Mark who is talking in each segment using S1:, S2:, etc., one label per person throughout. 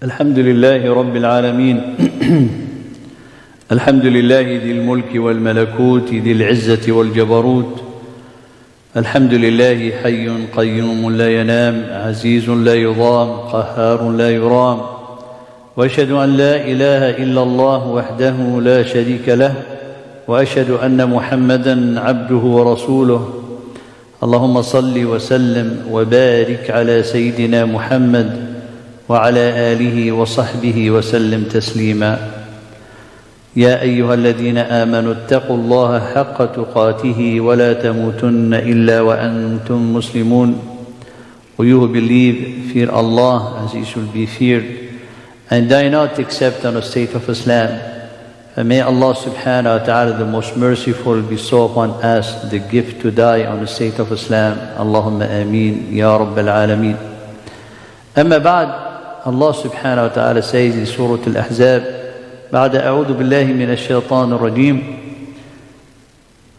S1: الحمد لله رب العالمين الحمد لله ذي الملك والملكوت ذي العزة والجبروت الحمد لله حي قيوم لا ينام عزيز لا يضام قهار لا يرام وأشهد أن لا إله إلا الله وحده لا شريك له وأشهد أن محمدًا عبده ورسوله اللهم صل وسلم وبارك على سيدنا محمد وعلى آله وصحبه وسلم تسليما يا أيها الذين آمنوا اتقوا الله حق تقاته ولا تموتن إلا وأنتم مسلمون. O you who believe, fear Allah as He should be feared, and die not except on a state of Islam. And may Allah subhanahu wa ta'ala, the most merciful, bestow upon us the gift to die on the state of Islam. Allahumma ameen, Ya Rabbil Alameen. Amma ba'd, Allah subhanahu wa ta'ala says in Surah Al-Ahzab, بعد أعوذ بالله من الشيطان الرجيم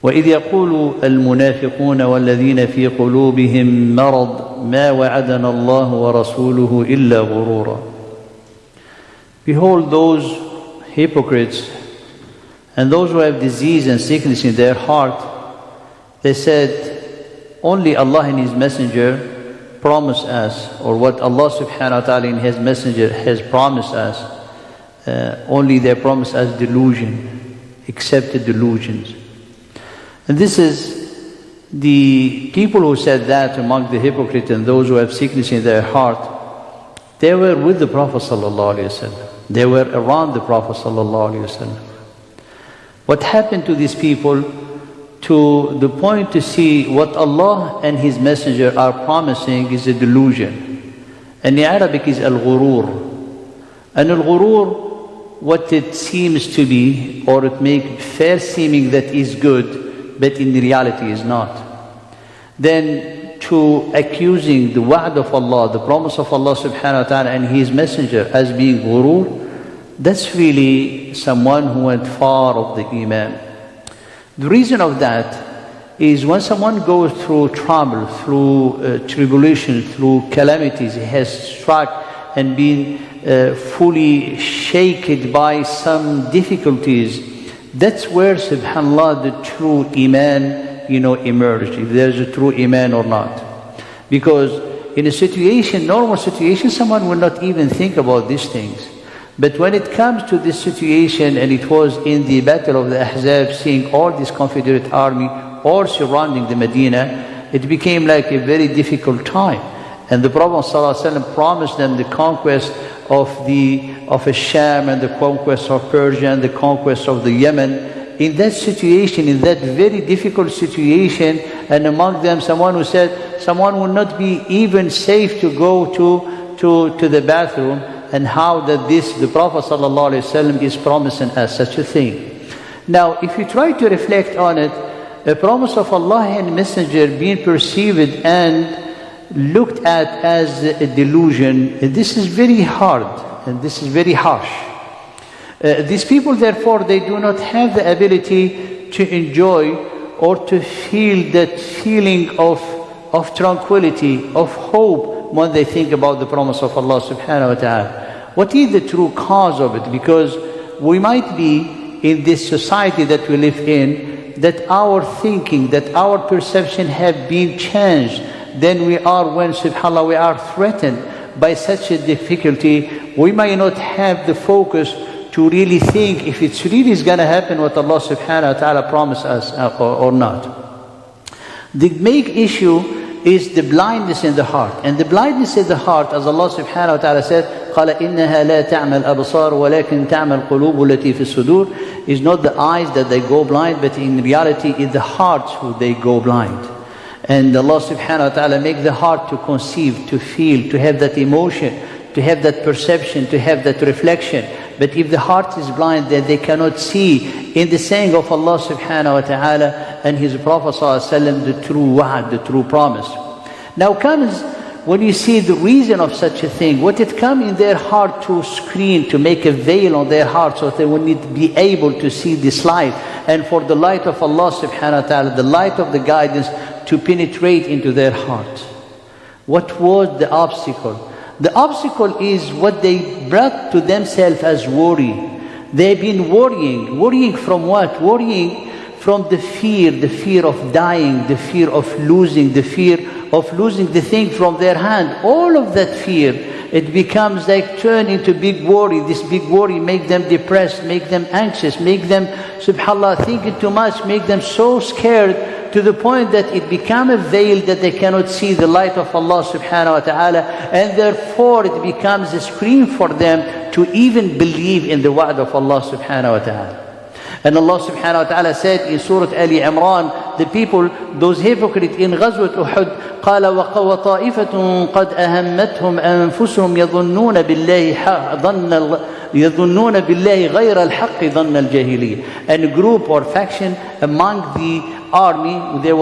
S1: وإذ يقول المنافقون والذين في قلوبهم مرض ما وعدنا الله ورسوله إلا غرورا. Behold those hypocrites and those who have disease and sickness in their heart, they said, only Allah and His Messenger promise us, or what Allah subhanahu wa ta'ala in His Messenger has promised us, only they promise us delusion, accepted delusions. And this is the people who said that among the hypocrites and those who have sickness in their heart. They were with the Prophet sallallahu alaihi wasallam. They were around the Prophet sallallahu alaihi wasallam. What happened to these people to the point to see what Allah and His Messenger are promising is a delusion. And in Arabic is al-ghurur. And al-ghurur, what it seems to be, or it makes fair seeming that is good, but in reality is not. Then to accusing the wa'd of Allah, the promise of Allah subhanahu wa ta'ala and His Messenger as being ghurur, that's really someone who went far of the Iman. The reason of that is when someone goes through trouble, through tribulation, through calamities, he has struck and been fully shaken by some difficulties, that's where, subhanAllah, the true Iman, emerged, if there's a true Iman or not. Because in a situation, normal situation, someone will not even think about these things. But when it comes to this situation, and it was in the battle of the Ahzab, seeing all this Confederate army all surrounding the Medina, it became like a very difficult time. And the Prophet ﷺ promised them the conquest of Sham and the conquest of Persia and the conquest of the Yemen. In that situation, in that very difficult situation, and among them someone who said someone would not be even safe to go to the bathroom, and how that the Prophet ﷺ is promising us such a thing. Now, if you try to reflect on it, the promise of Allah and Messenger being perceived and looked at as a delusion, this is very hard and this is very harsh. These people, therefore, they do not have the ability to enjoy or to feel that feeling of tranquility, of hope when they think about the promise of Allah subhanahu wa ta'ala. What is the true cause of it? Because we might be in this society that we live in, that our thinking, that our perception have been changed. Then we are, when subhanAllah we are threatened by such a difficulty, we might not have the focus to really think if it's really is going to happen what Allah subhanahu wa ta'ala promised us or not. The main issue is the blindness in the heart. And the blindness in the heart, as Allah subhanahu wa ta'ala said, قَالَ إِنَّهَا لَا تَعْمَى الْأَبْصَارُ وَلَكِنْ تَعْمَى الْقُلُوبُ الَّتِي فِي الصُّدُورِ, is not the eyes that they go blind, but in reality it's the hearts who they go blind. And Allah subhanahu wa ta'ala make the heart to conceive, to feel, to have that emotion, to have that perception, to have that reflection. But if the heart is blind, then they cannot see in the saying of Allah subhanahu wa ta'ala and His Prophet sallallahu alaihi wasallam the true wa'ad, the true promise. Now comes when you see the reason of such a thing, what it come in their heart to screen, to make a veil on their heart so that they will not be able to see this light. And for the light of Allah subhanahu wa ta'ala, the light of the guidance to penetrate into their heart. What was the obstacle? The obstacle is what they brought to themselves as worry. They've been worrying. Worrying from what? Worrying from the fear of dying, the fear of losing, the fear of losing the thing from their hand. All of that fear, it becomes like turn into big worry. This big worry make them depressed, make them anxious, make them, subhanAllah, thinking too much, make them so scared to the point that it becomes a veil that they cannot see the light of Allah subhanahu wa ta'ala, and therefore it becomes a screen for them to even believe in the wa'd of Allah subhanahu wa ta'ala. And Allah subhanahu wa ta'ala said in Surah Ali Imran, the people, those hypocrites in Ghazwat Uhud, قال وطائفة قد أهمتهم أنفسهم يظنون بالله غير الحق ظن الجاهلية. And a group or faction among the army, they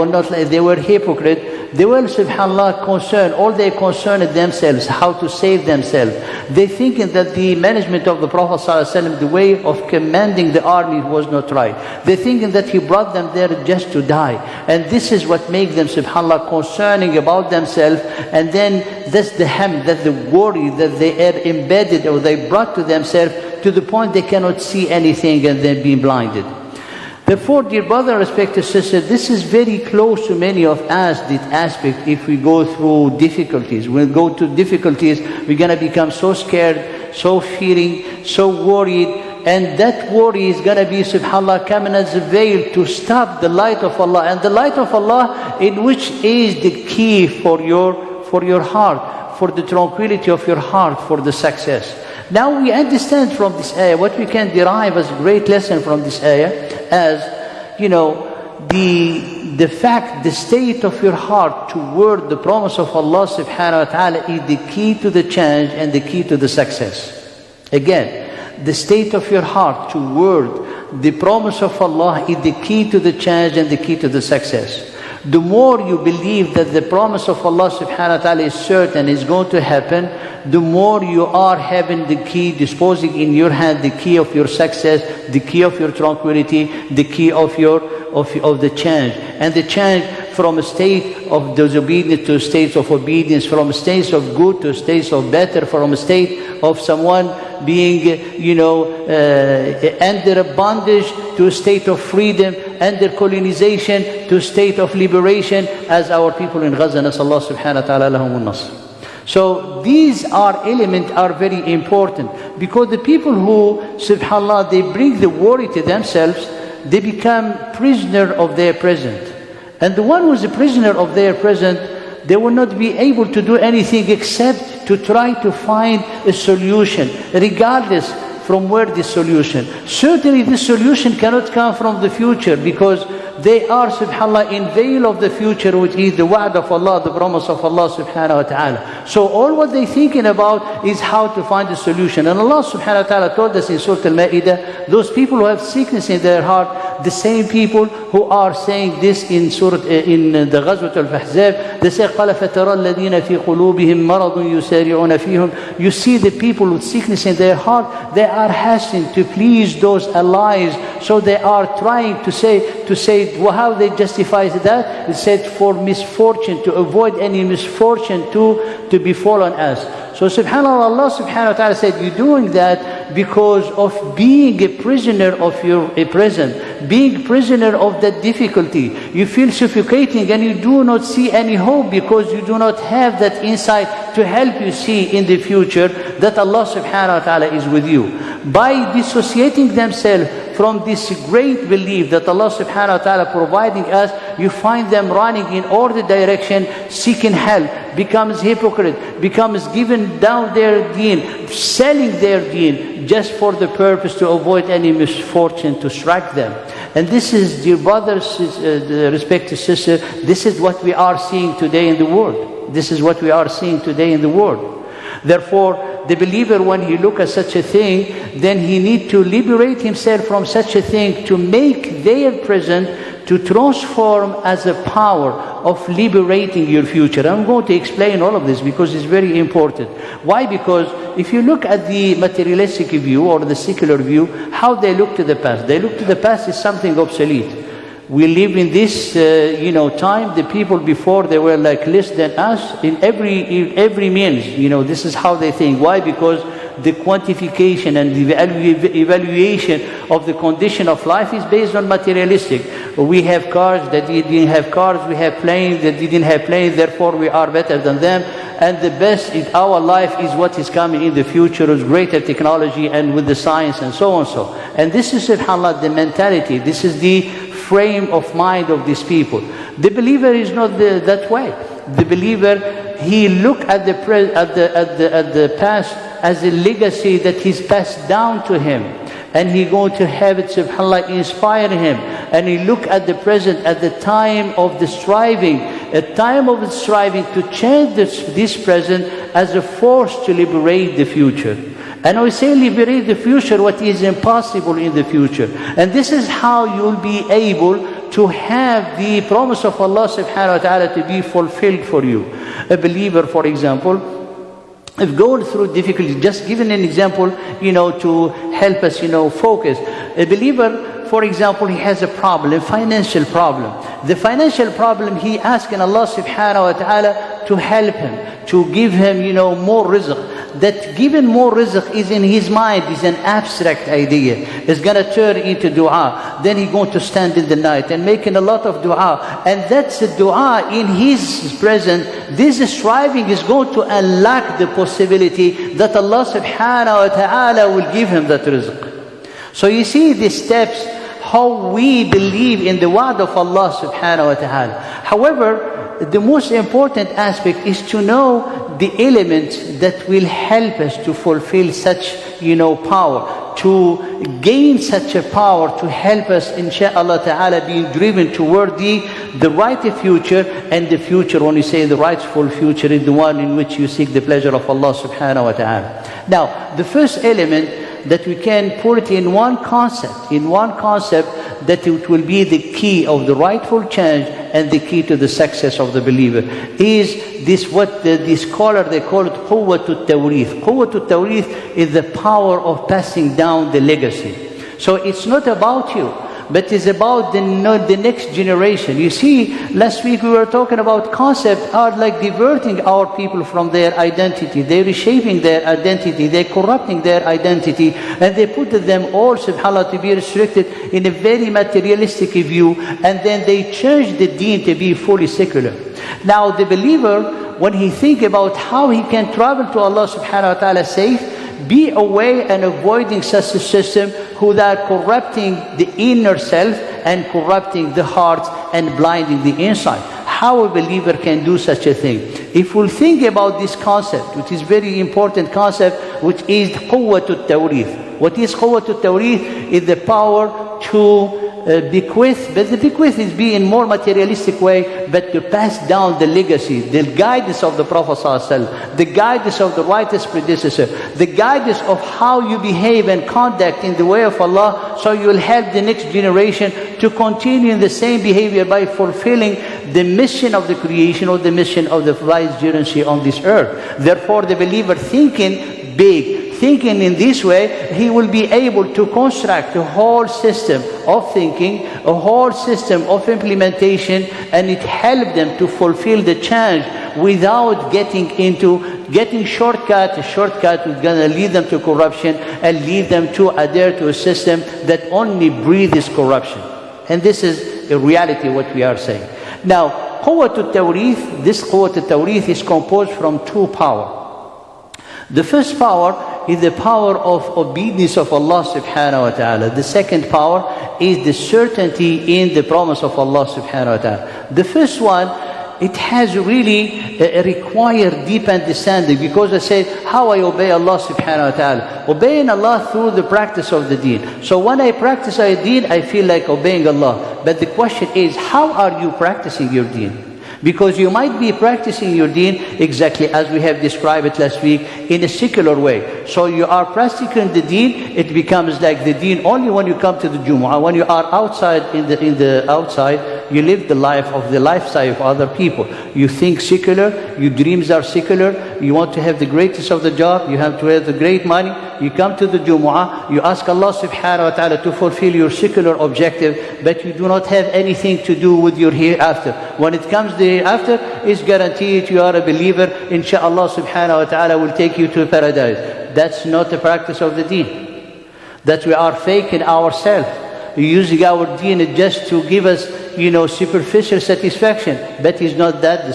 S1: were hypocrite. They were, subhanAllah, concerned, all they concerned themselves, how to save themselves. They thinking that the management of the Prophet ﷺ, the way of commanding the army was not right. They thinking that he brought them there just to die. And this is what makes them, subhanAllah, concerning about themselves. And then that's the ham, that's the worry that they are embedded or they brought to themselves to the point they cannot see anything and they're being blinded. Therefore, dear brother and respected sister, this is very close to many of us, this aspect. If we go through difficulties, we'll go to difficulties, we're going to become so scared, so fearing, so worried. And that worry is going to be, subhanAllah, coming as a veil to stop the light of Allah. And the light of Allah, in which is the key for your heart, for the tranquility of your heart, for the success. Now we understand from this ayah, what we can derive as a great lesson from this ayah, as, the fact, the state of your heart toward the promise of Allah subhanahu wa ta'ala is the key to the change and the key to the success. Again, the state of your heart toward the promise of Allah is the key to the change and the key to the success. The more you believe that the promise of Allah subhanahu wa ta'ala is certain, is going to happen, the more you are having the key, disposing in your hand the key of your success, the key of your tranquility, the key of the change. And the change from a state of disobedience to a state of obedience, from a state of good to a state of better, from a state of someone being, under a bondage to a state of freedom, under colonization to a state of liberation, as our people in Gaza, nasallahu subhanahu wa ta'ala lahum al-nasr. So these elements are very important, because the people who, subhanAllah, they bring the worry to themselves, they become prisoner of their present. And the one who is a prisoner of their present, they will not be able to do anything except to try to find a solution, regardless from where this solution. Certainly this solution cannot come from the future, because they are, subhanAllah, in veil of the future, which is the wa'd of Allah, the promise of Allah subhanahu wa ta'ala. So all what they're thinking about is how to find a solution. And Allah subhanahu wa ta'ala told us in Surah Al-Ma'idah, those people who have sickness in their heart, the same people who are saying this in the Ghazwat al-Ahzab, they say, قَالَ فَتَرَى الَّذِينَ فِي قُلُوبِهِمْ مَرَضٌ يُسَارِعُونَ فِيهِمْ. You see the people with sickness in their heart, they are hastening to please those allies. So they are trying to say, well, how they justify that? It said, for misfortune, to avoid any misfortune to befall on us. So subhanAllah, Allah subhanahu wa ta'ala said, you're doing that because of being a prisoner of your present, being prisoner of that difficulty. You feel suffocating and you do not see any hope, because you do not have that insight to help you see in the future that Allah subhanahu wa ta'ala is with you. By dissociating themselves from this great belief that Allah subhanahu wa ta'ala providing us, you find them running in all the direction, seeking help, becomes hypocrite, becomes giving down their deen, selling their deen, just for the purpose to avoid any misfortune to strike them. And this is, dear brothers, respected sisters, this is what we are seeing today in the world. This is what we are seeing today in the world. Therefore, the believer, when he look at such a thing, then he need to liberate himself from such a thing, to make their present, to transform as a power of liberating your future. I'm going to explain all of this because it's very important. Why? Because if you look at the materialistic view or the secular view, how they look to the past. They look to the past as something obsolete. We live in this, time. The people before, they were like less than us in every means. This is how they think. Why? Because the quantification and the evaluation of the condition of life is based on materialistic. We have cars that didn't have cars. We have planes that didn't have planes. Therefore, we are better than them. And the best in our life is what is coming in the future with greater technology and with the science and so on and so. And this is, subhanAllah, the mentality. This is the frame of mind of these people. The believer is not that way. The believer, he look at the past as a legacy that is passed down to him, and he going to have it, subhanAllah, inspire him. And he look at the present, at the time of the striving, a time of the striving to change this present as a force to liberate the future. And we say liberate the future, what is impossible in the future. And this is how you'll be able to have the promise of Allah subhanahu wa ta'ala to be fulfilled for you. A believer, for example, if going through difficulties, just giving an example, to help us, focus. A believer, for example, he has a problem, financial problem. The financial problem, he asking Allah subhanahu wa ta'ala to help him, to give him, more rizq. That given more rizq is in his mind, is an abstract idea. It's going to turn into dua. Then he's going to stand in the night and making a lot of dua. And that's a dua in his present. This striving is going to unlock the possibility that Allah subhanahu wa ta'ala will give him that rizq. So you see the steps, how we believe in the word of Allah subhanahu wa ta'ala. However, the most important aspect is to know the elements that will help us to fulfill such, power, to gain such a power to help us, insha'Allah ta'ala, being driven toward the right future. And the future, when you say the rightful future, is the one in which you seek the pleasure of Allah subhanahu wa ta'ala. Now, the first element that we can put in one concept, that it will be the key of the rightful change and the key to the success of the believer, is this, what the scholar, they call it quwwatut tawrith. Quwwatut tawrith is the power of passing down the legacy. So it's not about you, but it's about the next generation. You see, last week we were talking about concepts are like diverting our people from their identity. They're reshaping their identity. They're corrupting their identity. And they put them all, subhanAllah, to be restricted in a very materialistic view. And then they change the deen to be fully secular. Now the believer, when he think about how he can travel to Allah subhanahu wa ta'ala safe, be away and avoiding such a system who are corrupting the inner self and corrupting the heart and blinding the inside. How a believer can do such a thing? If we think about this concept, which is very important concept, which is quwwatut tawrith. What is quwwatut tawrith? Is the power to bequeath, but the bequeath is being more materialistic way, but to pass down the legacy, the guidance of the Prophet ﷺ, the guidance of the righteous predecessor, the guidance of how you behave and conduct in the way of Allah, so you will help the next generation to continue in the same behavior by fulfilling the mission of the creation or the mission of the vicegerency on this earth. Therefore, the believer thinking big, thinking in this way, he will be able to construct a whole system of thinking, a whole system of implementation, and it helps them to fulfill the change without getting shortcut. A shortcut is going to lead them to corruption and lead them to adhere to a system that only breathes corruption. And this is a reality what we are saying. Now, quwwatut tawrith, this quwwatut tawrith is composed from two powers. The first power is the power of obedience of Allah subhanahu wa ta'ala. The second power is the certainty in the promise of Allah subhanahu wa ta'ala. The first one, it has really required deep understanding, because I said, how I obey Allah subhanahu wa ta'ala. Obeying Allah through the practice of the deen. So when I practice a deen, I feel like obeying Allah. But the question is, how are you practicing your deen? Because you might be practicing your deen exactly as we have described it last week, in a secular way. So you are practicing the deen, it becomes like the deen only when you come to the Jumu'ah. When you are outside, in the outside, you live the lifestyle of other people. You think secular, your dreams are secular, you want to have the greatest of the job, you have to have the great money, you come to the Jumu'ah, you ask Allah subhanahu wa ta'ala to fulfill your secular objective, but you do not have anything to do with your hereafter. When it comes the hereafter, it's guaranteed you are a believer, inshaAllah subhanahu wa ta'ala will take you to paradise. That's not the practice of the deen. That we are faking ourselves, using our deen just to give us, superficial satisfaction. But it's not that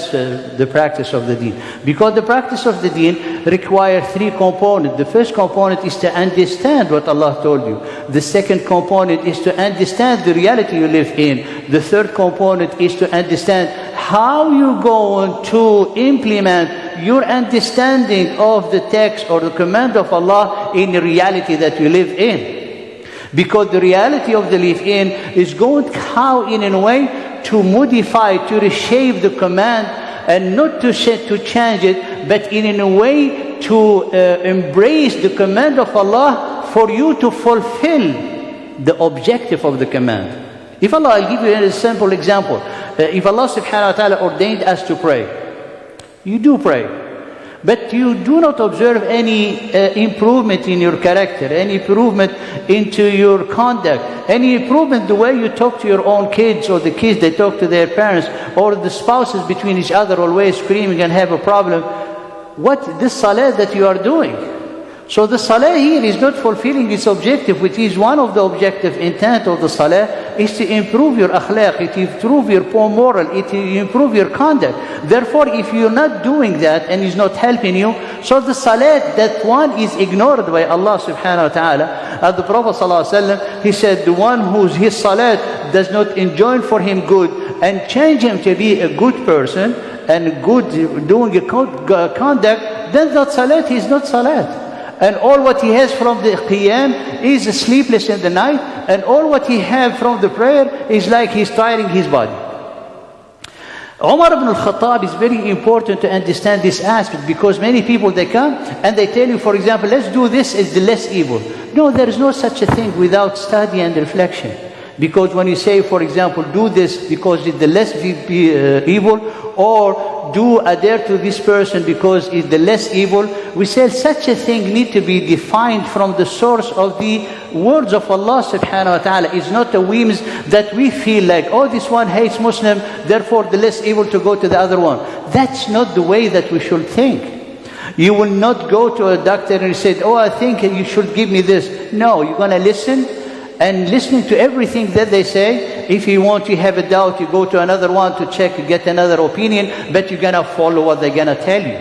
S1: the practice of the deen. Because the practice of the deen requires three components. The first component is to understand what Allah told you. The second component is to understand the reality you live in. The third component is to understand how you're going to implement your understanding of the text or the command of Allah in the reality that you live in. Because the reality of the live-in is going how in a way to modify, to reshape the command, and not to change it, but in a way to embrace the command of Allah for you to fulfill the objective of the command. If Allah, I'll give you a simple example. If Allah subhanahu wa ta'ala ordained us to pray, you do pray. But you do not observe any improvement in your character, any improvement into your conduct, any improvement the way you talk to your own kids, or the kids they talk to their parents, or the spouses between each other always screaming and have a problem. What this salah that you are doing? So the salah here is not fulfilling its objective, which is one of the objective intent of the salah, is to improve your akhlaq, it improve your moral, it improve your conduct. Therefore, if you're not doing that and is not helping you, so the salat, that one is ignored by Allah subhanahu wa ta'ala. As the Prophet sallallahu alaihi wasallam, he said, the one whose his salat does not enjoin for him good and change him to be a good person and good doing a conduct, then that salat is not salat. And all what he has from the qiyam is sleepless in the night, and all what he has from the prayer is like he's tiring his body. Umar ibn al-Khattab is very important to understand this aspect, because many people they come and they tell you, for example, let's do this, it's the less evil. No, there is no such a thing without study and reflection. Because when you say, for example, do this because it's the less evil, or do adhere to this person because it's the less evil, we say such a thing need to be defined from the source of the words of Allah subhanahu wa ta'ala. It's not a whims that we feel like, oh, this one hates Muslim, therefore the less evil to go to the other one. That's not the way that we should think. You will not go to a doctor and say, oh, I think you should give me this. No, you're going to listen, and listening to everything that they say. If you want to have a doubt, you go to another one to check, get another opinion, but you're going to follow what they're going to tell you.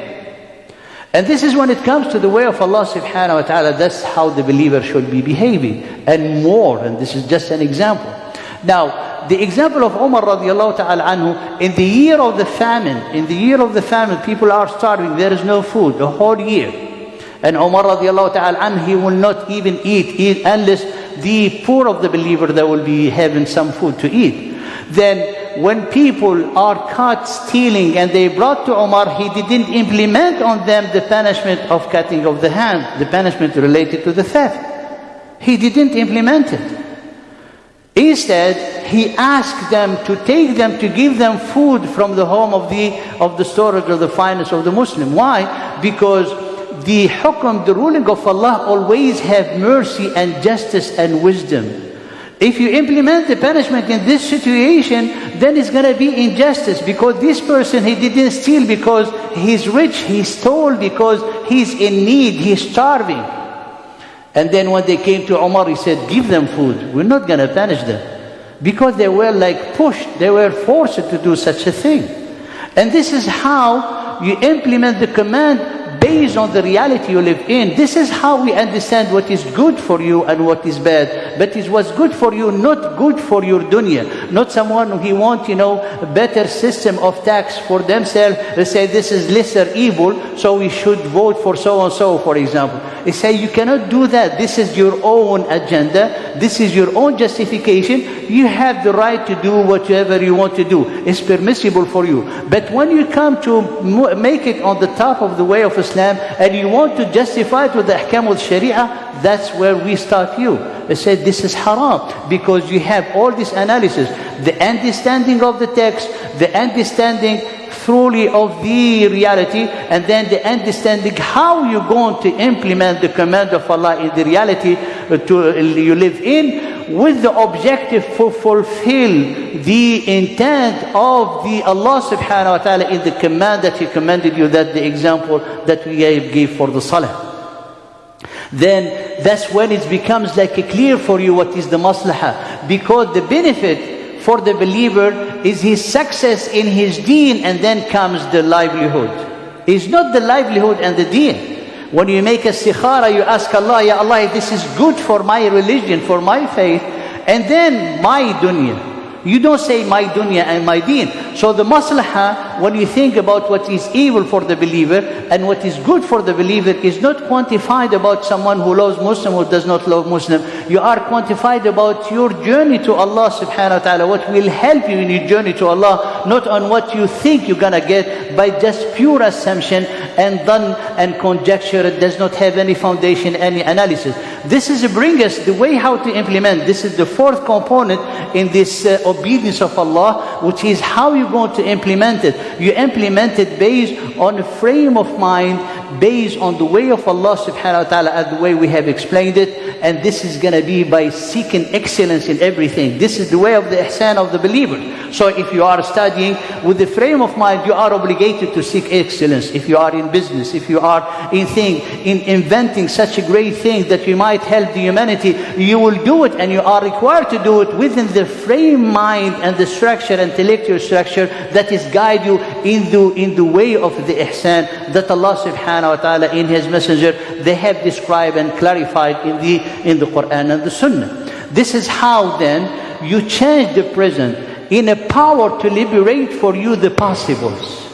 S1: And this is when it comes to the way of Allah subhanahu wa ta'ala, that's how the believer should be behaving, and more. And this is just an example. Now, the example of Umar radiallahu ta'ala anhu, in the year of the famine, people are starving, there is no food, the whole year. And Umar radiallahu ta'ala anhu, he will not even eat unless the poor of the believer, they will be having some food to eat. Then when people are caught stealing and they brought to Umar, he didn't implement on them the punishment of cutting of the hand, the punishment related to the theft. He didn't implement it. Instead, he asked them to take them, to give them food from the home of the storage of the finest of the Muslim. Why? Because the hukm, the ruling of Allah, always have mercy and justice and wisdom. If you implement the punishment in this situation, then it's going to be injustice, because this person, he didn't steal because he's rich, he stole because he's in need, he's starving. And then when they came to Umar, he said, give them food, we're not going to punish them. Because they were like pushed, they were forced to do such a thing. And this is how you implement the command based on the reality you live in. This is how we understand what is good for you and what is bad. But it's what's good for you, not good for your dunya. Not someone who wants, a better system of tax for themselves. They say this is lesser evil, so we should vote for so and so, for example. They say you cannot do that. This is your own agenda. This is your own justification. You have the right to do whatever you want to do. It's permissible for you. But when you come to make it on the top of the way of Islam, and you want to justify it with the ahkam of Sharia, that's where we start you. They said this is haram, because you have all this analysis. the understanding of the text, the understanding truly of the reality, and then the understanding how you're going to implement the command of Allah in the reality you live in, with the objective to fulfill the intent of the Allah subhanahu wa ta'ala in the command that He commanded you, that the example that we gave for the salah. Then that's when it becomes like clear for you what is the maslahah, because the benefit for the believer is his success in his deen, and then comes the livelihood. It's not the livelihood and the deen. When you make a istikhara, you ask Allah, Ya Allah, this is good for my religion, for my faith, and then my dunya. You don't say my dunya and my deen. So the maslahah, when you think about what is evil for the believer and what is good for the believer, is not quantified about someone who loves Muslim, who does not love Muslim. You are quantified about your journey to Allah subhanahu wa ta'ala, what will help you in your journey to Allah, not on what you think you're gonna get by just pure assumption and done and conjecture. It does not have any foundation, any analysis. This is bring us the way how to implement. This is the fourth component in this obedience of Allah, which is how you're going to implement it. You implement it based on a frame of mind, based on the way of Allah subhanahu wa ta'ala, and the way we have explained it. And this is going to be by seeking excellence in everything. This is the way of the ihsan of the believer. So if you are studying with the frame of mind, you are obligated to seek excellence. If you are in business, if you are in inventing such a great thing that you might help the humanity, you will do it, and you are required to do it within the frame mind and the structure, intellectual structure, that is guide you in the way of the ihsan that Allah subhanahu wa ta'ala in His Messenger, they have described and clarified in the Quran and the Sunnah. This is how then you change the present in a power to liberate for you the possibles.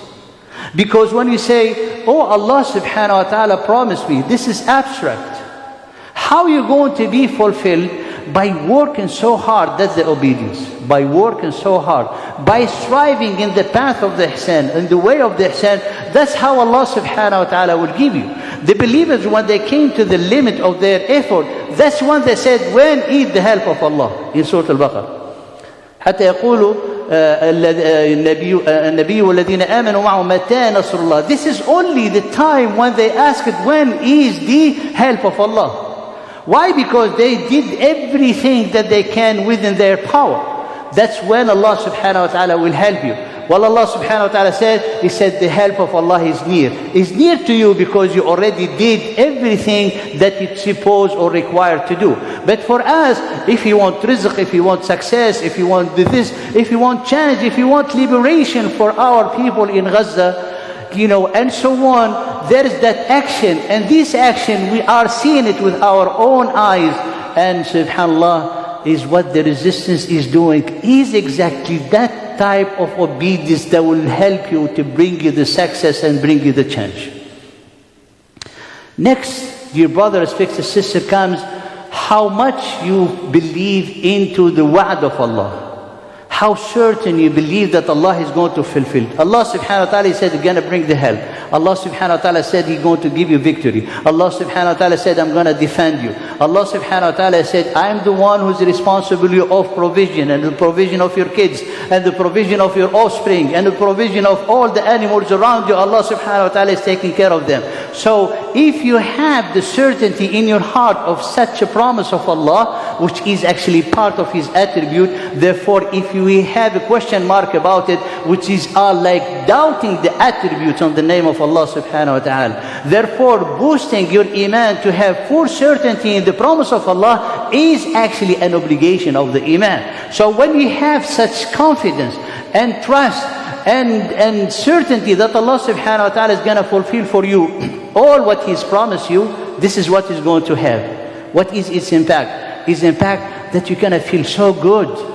S1: Because when you say, oh, Allah subhanahu wa ta'ala promised me, this is abstract. How are you going to be fulfilled? By working so hard. That's the obedience. By working so hard, by striving in the path of the ihsan, in the way of the ihsan. That's how Allah subhanahu wa ta'ala will give you. The believers, when they came to the limit of their effort, that's when they said, when is the help of Allah? In Surah Al-Baqarah, حتى يقولوا النبي والذين آمنوا معه متى نصر الله. This is only the time when they asked, when is the help of Allah? Why? Because they did everything that they can within their power. That's when Allah subhanahu wa ta'ala will help you. Well, Allah subhanahu wa ta'ala said, He said the help of Allah is near. It's near to you because you already did everything that it's supposed or required to do. But for us, if you want rizq, if you want success, if you want this, if you want change, if you want liberation for our people in Gaza, and so on, there is that action. And this action, we are seeing it with our own eyes. And subhanAllah, is what the resistance is doing, is exactly that type of obedience that will help you to bring you the success and bring you the change. Next, dear brother, respected sister, comes how much you believe into the wa'd of Allah. How certain you believe that Allah is going to fulfill. Allah subhanahu wa ta'ala said, He's going to bring the help. Allah subhanahu wa ta'ala said, He's going to give you victory. Allah subhanahu wa ta'ala said, I'm going to defend you. Allah subhanahu wa ta'ala said, I am the one who's responsible of provision, and the provision of your kids, and the provision of your offspring, and the provision of all the animals around you. Allah subhanahu wa ta'ala is taking care of them. So if you have the certainty in your heart of such a promise of Allah, which is actually part of His attribute, therefore if you have a question mark about it, which is like doubting the attributes on the name of Allah subhanahu wa ta'ala. Therefore, boosting your iman to have full certainty in the promise of Allah is actually an obligation of the iman. So when you have such confidence and trust and certainty that Allah subhanahu wa ta'ala is going to fulfill for you all what He's promised you, this is what is going to have. What is its impact? Its impact that you're going to feel so good.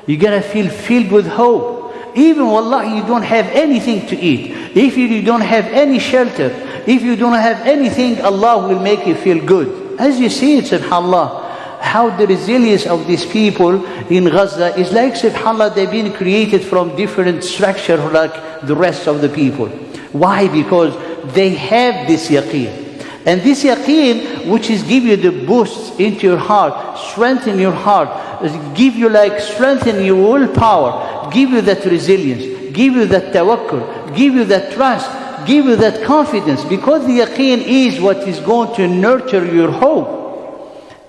S1: You're going to feel filled with hope. Even wallahi, you don't have anything to eat. If you don't have any shelter, if you don't have anything, Allah will make you feel good. As you see it, subhanAllah, how the resilience of these people in Gaza is like, subhanAllah, they've been created from different structure like the rest of the people. Why? Because they have this yaqeen. And this yaqeen, which is give you the boost into your heart, strengthen your heart, give you like strengthen your willpower, give you that resilience, give you that tawakkul, give you that trust, give you that confidence, because the yaqeen is what is going to nurture your hope.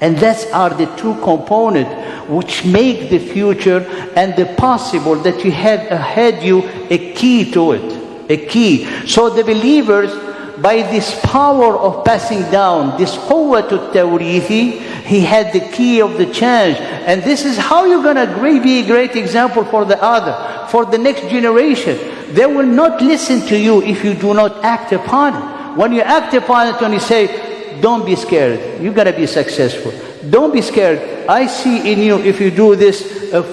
S1: And that's are the two components which make the future and the possible that you have ahead you a key to it, a key. So the believers, by this power of passing down, this quwwatul tawrithi, he had the key of the change. And this is how you're going to be a great example for the other, for the next generation. They will not listen to you if you do not act upon it. When you act upon it, when you say, don't be scared, you're going to be successful. Don't be scared. I see in you, if you do this,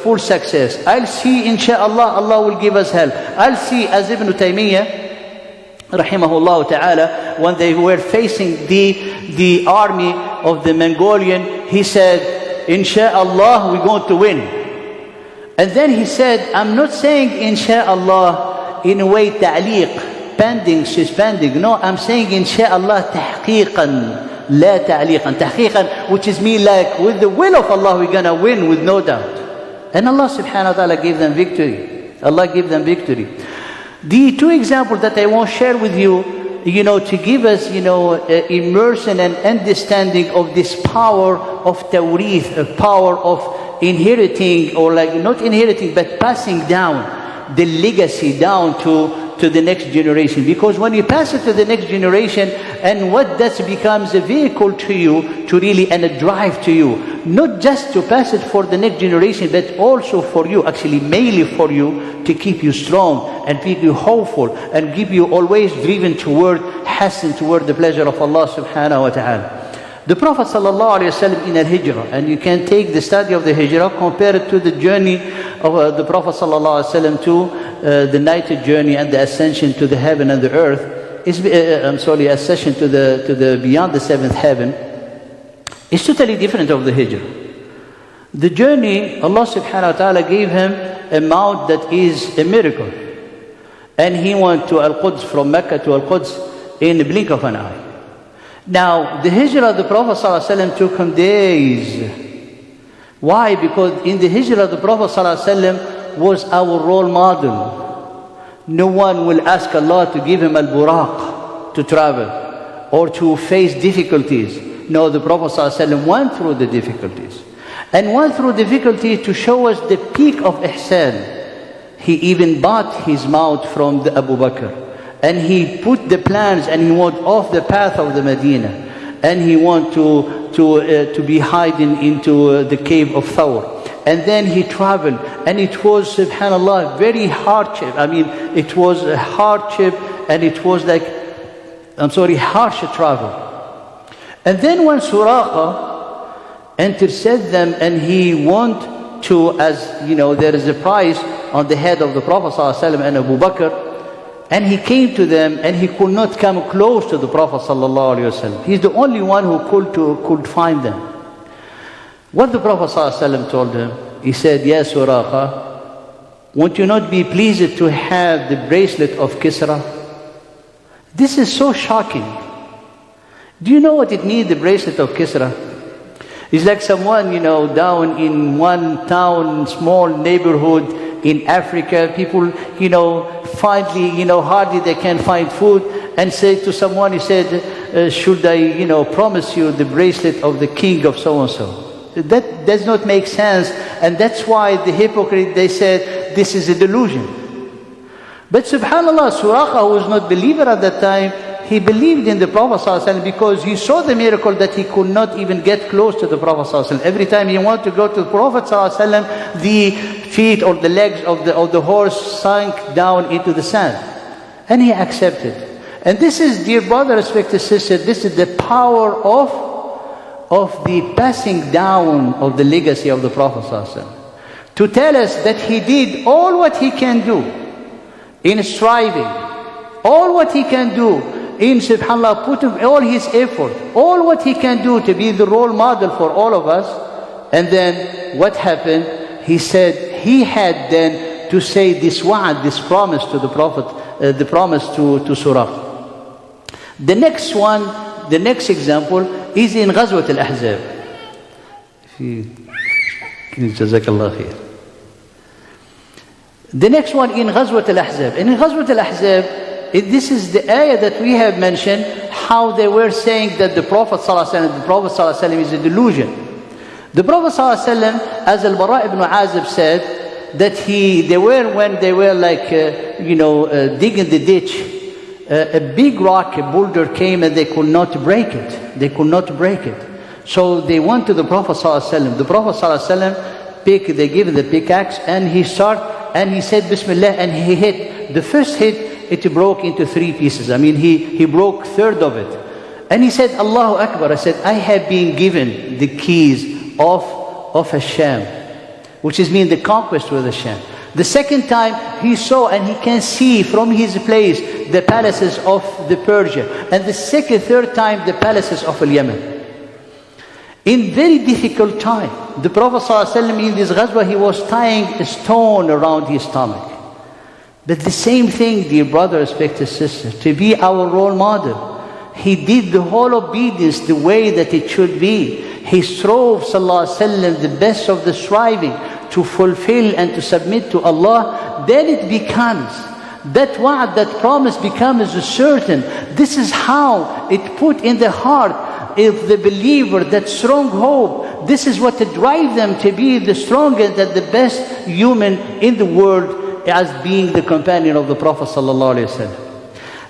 S1: full success. I'll see, inshallah, Allah will give us help. I'll see, as Ibn Taymiyyah, rahimahullah ta'ala, when they were facing the army of the Mongolian, he said, inshallah, we're going to win. And then he said, I'm not saying inshallah in a way ta'liq, pending, suspending. No, I'm saying inshallah tahqiqan. La ta'liqan, tahqiqan, which is mean like with the will of Allah we're gonna win with no doubt. And Allah subhanahu wa ta'ala gave them victory. Allah gave them victory. The two examples that I want to share with you, to give us, immersion and understanding of this power of tawrith, a power of inheriting, or like not inheriting, but passing down the legacy down to the next generation. Because when you pass it to the next generation, and what that becomes a vehicle to you to really, and a drive to you, not just to pass it for the next generation, but also for you, actually mainly for you, to keep you strong and keep you hopeful and keep you always driven toward hasten, toward the pleasure of Allah subhanahu wa ta'ala. The Prophet sallallahu alaihi wasallam in al-Hijrah, and you can take the study of the Hijrah, compare it to the journey of the Prophet sallallahu alaihi wasallam to the night journey and the ascension to the heaven and the earth. Ascension to the beyond the seventh heaven. It's totally different of the Hijrah. The journey, Allah subhanahu wa ta'ala gave him a mount that is a miracle, and he went to Al-Quds, from Mecca to Al-Quds, in the blink of an eye. Now, the Hijrah of the Prophet ﷺ took him days. Why? Because in the Hijrah, the Prophet ﷺ was our role model. No one will ask Allah to give him al-buraq to travel or to face difficulties. No, the Prophet ﷺ went through the difficulties. And went through difficulty to show us the peak of ihsan. He even bought his mount from the Abu Bakr. And he put the plans, and he went off the path of the Medina, and he went to be hiding into the cave of Thawr. And then he traveled, and it was, subhanallah, very hardship. I mean, it was a hardship, and it was like, harsh travel. And then when Suraqa interceded them, and he went to, there is a price on the head of the Prophet ﷺ and Abu Bakr. And he came to them, and he could not come close to the Prophet ﷺ. He's the only one who could find them. What the Prophet ﷺ told him, he said, "Ya Suraqa, won't you not be pleased to have the bracelet of Kisra?" This is so shocking. Do you know what it means, the bracelet of Kisra? It's like someone, down in one town, small neighborhood, in Africa, people, finally, hardly they can find food, and say to someone, he said, should I, promise you the bracelet of the king of so-and-so? That does not make sense, and that's why the hypocrite, they said, this is a delusion. But subhanAllah, Suraqa, who was not believer at that time, he believed in the Prophet ﷺ because he saw the miracle that he could not even get close to the Prophet ﷺ. Every time he wanted to go to the Prophet ﷺ, the feet or the legs of the horse sank down into the sand. And he accepted. And this is, dear brother, respected sister, this is the power of the passing down of the legacy of the Prophet ﷺ. To tell us that he did all what he can do in striving, all what he can do in, subhanAllah, putting all his effort, all what he can do to be the role model for all of us. And then what happened? He said he had then to say this wa'ad, this promise to the Prophet, the promise to Surah. The next one, the next example is in Ghazwat al-Ahzab. Jazakallah khair. The next one in Ghazwat al-Ahzab. And in Ghazwat al-Ahzab, this is the ayah that we have mentioned, how they were saying that the Prophet ﷺ is a delusion. The Prophet ﷺ, as Al-Bara ibn Azib said, that when they were like, digging the ditch, a big rock, a boulder came and they could not break it. They could not break it. So they went to the Prophet ﷺ. The Prophet ﷺ they gave him the pickaxe and he said Bismillah and he hit. The first hit, it broke into 3 pieces. I mean, he broke 1/3 of it. And he said, Allahu Akbar. I said, I have been given the keys of Hashem, which is mean the conquest with Hashem. The second time he saw and he can see from his place the palaces of the Persia. And the third time the palaces of Yemen. In very difficult time, the Prophet ﷺ in this ghazwa, he was tying a stone around his stomach. But the same thing, dear brother, respected sister, to be our role model. He did the whole obedience the way that it should be. He strove, ﷺ, the best of the striving to fulfill and to submit to Allah. Then it becomes, that wa'ad, that promise becomes certain. This is how it put in the heart of the believer that strong hope. This is what to drive them to be the strongest and the best human in the world, as being the companion of the Prophet ﷺ.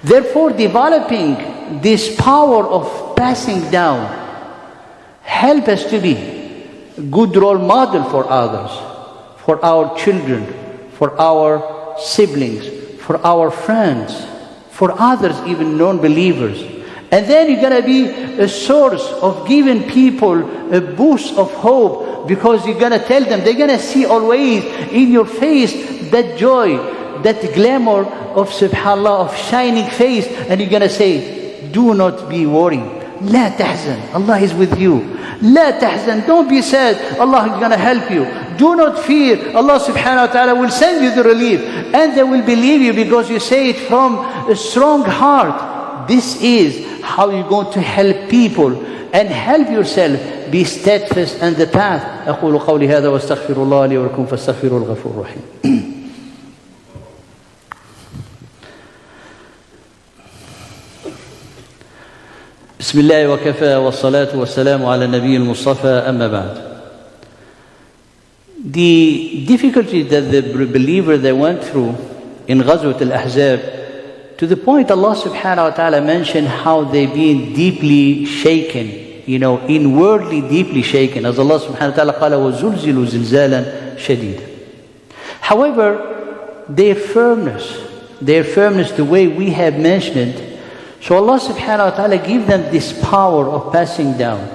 S1: Therefore, developing this power of passing down help us to be a good role model for others, for our children, for our siblings, for our friends, for others, even non-believers. And then you're going to be a source of giving people a boost of hope, because you're going to tell them, they're going to see always in your face that joy, that glamour of subhanallah, of shining face, and you're going to say, do not be worried. لا تحزن, Allah is with you. لا تحزن, don't be sad, Allah is going to help you. Do not fear, Allah subhanahu wa ta'ala will send you the relief. And they will believe you because you say it from a strong heart. This is how you're going to help people and help yourself be steadfast in the path. أقول قولي هذا واستغفر الله لي ولكم فاستغفروه الغفور الرحيم. بسم الله وكفى والصلاة والسلام على النبي المصطفى أما بعد. The difficulty that the believer they went through in Ghazwat al-Ahzab, to the point Allah subhanahu wa ta'ala mentioned how they've been deeply shaken, inwardly deeply shaken, as Allah subhanahu wa ta'ala قال وَزُلْزِلُوا زِلْزَالًا شَدِيدًا. However, their firmness, the way we have mentioned, so Allah subhanahu wa ta'ala give them this power of passing down,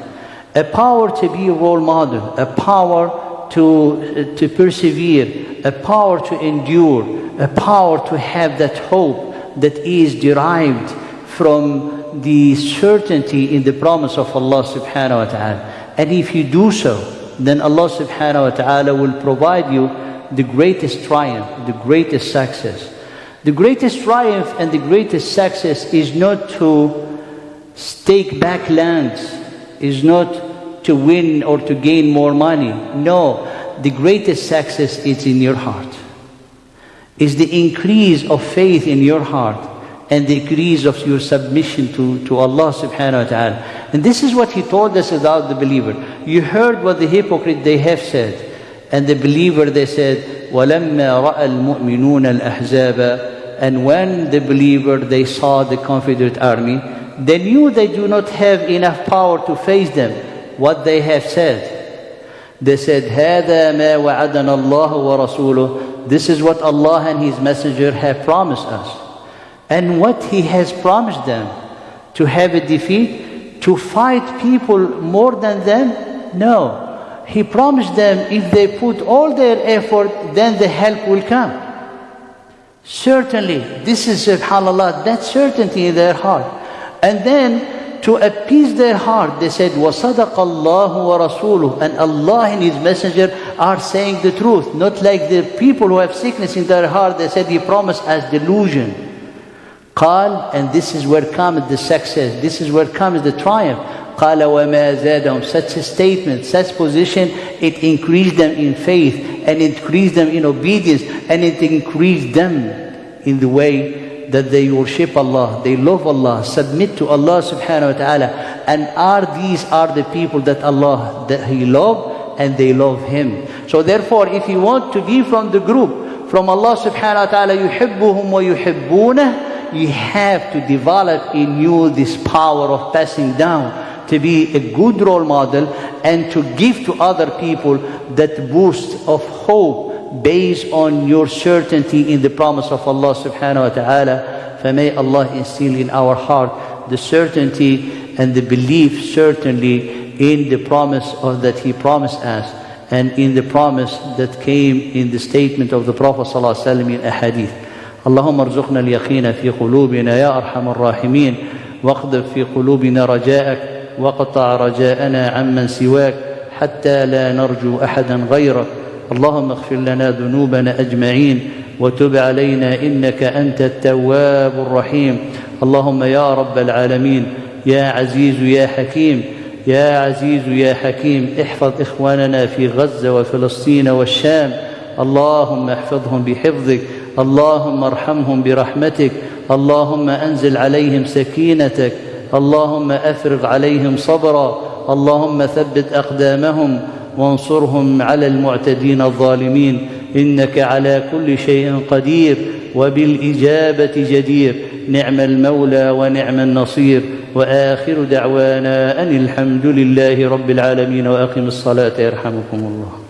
S1: a power to be a role model, a power to persevere, a power to endure, a power to have that hope that is derived from the certainty in the promise of Allah subhanahu wa ta'ala. And if you do so, then Allah subhanahu wa ta'ala will provide you the greatest triumph, the greatest success. The greatest triumph and the greatest success is not to take back lands, is not to win or to gain more money. No, the greatest success is in your heart. Is the increase of faith in your heart and the increase of your submission to Allah subhanahu wa ta'ala. And this is what He told us about the believer. You heard what the hypocrite they have said. And the believer they said, وَلَمَّا رَأَى الْمُؤْمِنُونَ الْأَحْزَابَ. And when the believer they saw the Confederate army, they knew they do not have enough power to face them. What they have said, they said, هَذَا مَا وَعَدَنَا اللَّهُ وَرَسُولُهُ. This is what Allah and His Messenger have promised us. And what He has promised them, to have a defeat, to fight people more than them? No. He promised them if they put all their effort, then the help will come. Certainly, this is subhanallah, that certainty in their heart. And then to appease their heart, they said, وَصَدَقَ اللَّهُ وَرَسُولُهُ. And Allah and His Messenger are saying the truth. Not like the people who have sickness in their heart, they said He promised as delusion. قال, and this is where comes the success, this is where comes the triumph. قال وما زادهم. Such a statement, such position, it increased them in faith, and increased them in obedience, and it increased them in the way that they worship Allah, they love Allah, submit to Allah subhanahu wa ta'ala. And these are the people that Allah, that He loves, and they love Him. So therefore, if you want to be from the group, from Allah subhanahu wa ta'ala, يُحِبُّهُمْ وَيُحِبُّونَهُ, you have to develop in you this power of passing down, to be a good role model, and to give to other people that boost of hope based on your certainty in the promise of Allah subhanahu wa ta'ala. May Allah instill in our heart the certainty and the belief certainly in the promise that He promised us, and in the promise that came in the statement of the Prophet sallallahu alaihi wasallam in a hadith. اللهم ارزقنا اليقين في قلوبنا يا أرحم الراحمين، واقذف في قلوبنا رجاءك، وقطع رجاءنا عمن سواك، حتى لا نرجو أحدا غيرك. اللهم اغفر لنا ذنوبنا أجمعين، وتب علينا إنك أنت التواب الرحيم. اللهم يا رب العالمين، يا عزيز يا حكيم، يا عزيز يا حكيم، احفظ إخواننا في غزة وفلسطين والشام. اللهم احفظهم بحفظك، اللهم ارحمهم برحمتك، اللهم أنزل عليهم سكينتك، اللهم أفرغ عليهم صبرا، اللهم ثبت أقدامهم وانصرهم على المعتدين الظالمين. إنك على كل شيء قدير وبالإجابة جدير. نعم المولى ونعم النصير. وآخر دعوانا أن الحمد لله رب العالمين. وأقم الصلاة يرحمكم الله.